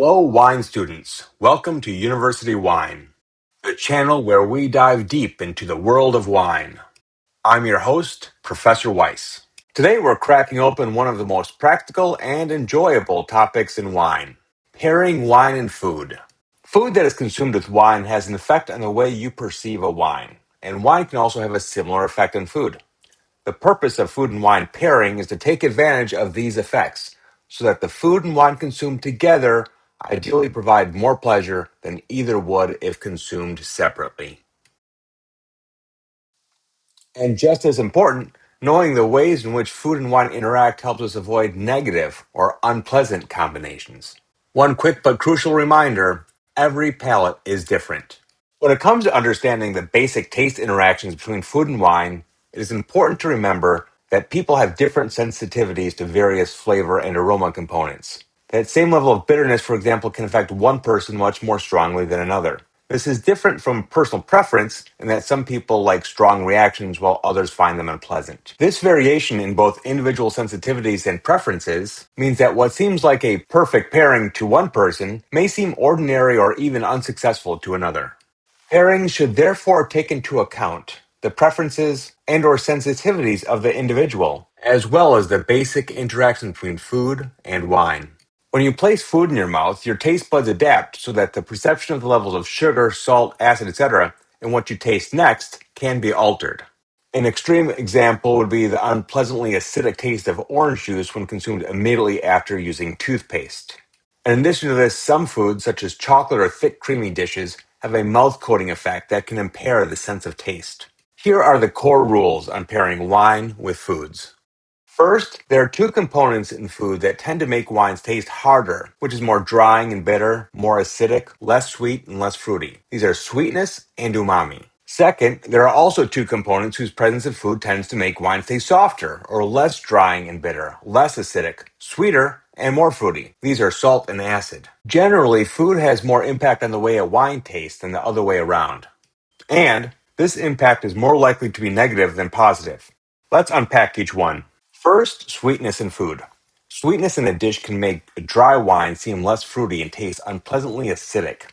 Hello, wine students. Welcome to University Wine, the channel where we dive deep into the world of wine. I'm your host, Professor Weisse. Today we're cracking open one of the most practical and enjoyable topics in wine, pairing wine and food. Food that is consumed with wine has an effect on the way you perceive a wine, and wine can also have a similar effect on food. The purpose of food and wine pairing is to take advantage of these effects so that the food and wine consumed together ideally provide more pleasure than either would if consumed separately. And just as important, knowing the ways in which food and wine interact helps us avoid negative or unpleasant combinations. One quick but crucial reminder, every palate is different. When it comes to understanding the basic taste interactions between food and wine, it is important to remember that people have different sensitivities to various flavor and aroma components. That same level of bitterness, for example, can affect one person much more strongly than another. This is different from personal preference in that some people like strong reactions while others find them unpleasant. This variation in both individual sensitivities and preferences means that what seems like a perfect pairing to one person may seem ordinary or even unsuccessful to another. Pairings should therefore take into account the preferences and/or sensitivities of the individual, as well as the basic interaction between food and wine. When you place food in your mouth, your taste buds adapt so that the perception of the levels of sugar, salt, acid, etc., and what you taste next can be altered. An extreme example would be the unpleasantly acidic taste of orange juice when consumed immediately after using toothpaste. In addition to this, some foods, such as chocolate or thick creamy dishes, have a mouth coating effect that can impair the sense of taste. Here are the core rules on pairing wine with foods. First, there are two components in food that tend to make wines taste harder, which is more drying and bitter, more acidic, less sweet, and less fruity. These are sweetness and umami. Second, there are also two components whose presence in food tends to make wines taste softer, or less drying and bitter, less acidic, sweeter, and more fruity. These are salt and acid. Generally, food has more impact on the way a wine tastes than the other way around. And this impact is more likely to be negative than positive. Let's unpack each one. First, sweetness in food. Sweetness in a dish can make a dry wine seem less fruity and taste unpleasantly acidic.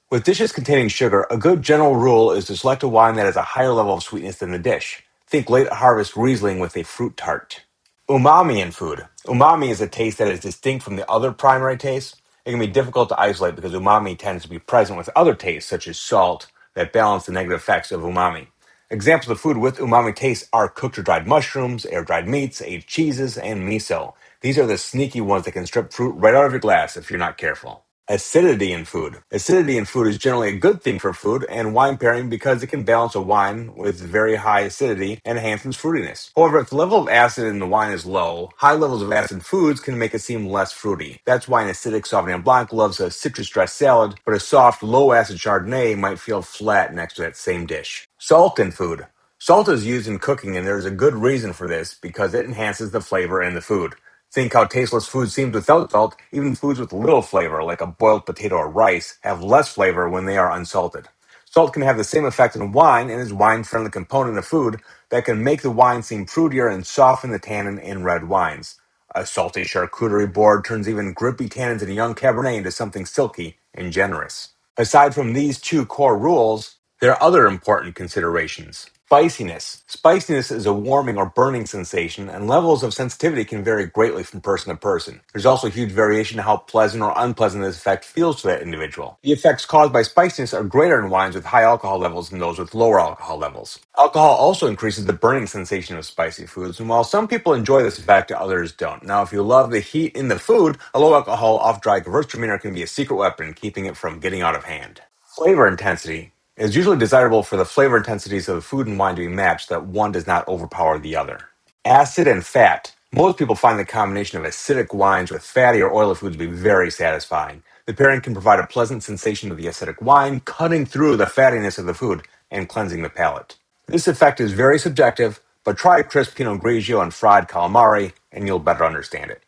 With dishes containing sugar, a good general rule is to select a wine that has a higher level of sweetness than the dish. Think late harvest Riesling with a fruit tart. Umami in food. Umami is a taste that is distinct from the other primary tastes. It can be difficult to isolate because umami tends to be present with other tastes, such as salt, that balance the negative effects of umami. Examples of food with umami tastes are cooked or dried mushrooms, air-dried meats, aged cheeses, and miso. These are the sneaky ones that can strip fruit right out of your glass if you're not careful. Acidity in food. Acidity in food is generally a good thing for food and wine pairing because it can balance a wine with very high acidity and enhance its fruitiness. However, if the level of acid in the wine is low, high levels of acid foods can make it seem less fruity. That's why an acidic Sauvignon Blanc loves a citrus-dressed salad, but a soft, low-acid Chardonnay might feel flat next to that same dish. Salt in food. Salt is used in cooking, and there's a good reason for this because it enhances the flavor in the food. Think how tasteless food seems without salt. Even foods with little flavor, like a boiled potato or rice, have less flavor when they are unsalted. Salt can have the same effect in wine and is a wine-friendly component of food that can make the wine seem fruitier and soften the tannin in red wines. A salty charcuterie board turns even grippy tannins in a young Cabernet into something silky and generous. Aside from these two core rules, there are other important considerations. Spiciness. Spiciness is a warming or burning sensation, and levels of sensitivity can vary greatly from person to person. There's also huge variation in how pleasant or unpleasant this effect feels to that individual. The effects caused by spiciness are greater in wines with high alcohol levels than those with lower alcohol levels. Alcohol also increases the burning sensation of spicy foods, and while some people enjoy this effect, others don't. Now, if you love the heat in the food, a low alcohol off-dry Gewürztraminer can be a secret weapon, keeping it from getting out of hand. Flavor intensity. It is usually desirable for the flavor intensities of the food and wine to be matched so that one does not overpower the other. Acid and fat. Most people find the combination of acidic wines with fatty or oily foods to be very satisfying. The pairing can provide a pleasant sensation of the acidic wine, cutting through the fattiness of the food and cleansing the palate. This effect is very subjective, but try crisp Pinot Grigio and fried calamari and you'll better understand it.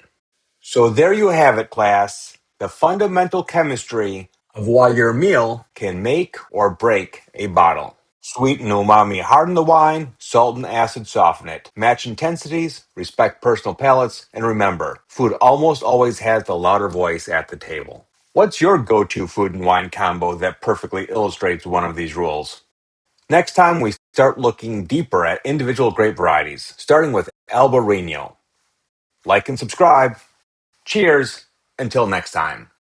So there you have it, class. The fundamental chemistry of why your meal can make or break a bottle. Sweet and umami harden the wine, salt and acid soften it. Match intensities, respect personal palates, and remember, food almost always has the louder voice at the table. What's your go-to food and wine combo that perfectly illustrates one of these rules? Next time, we start looking deeper at individual grape varieties, starting with Albarino. Like and subscribe. Cheers. Until next time.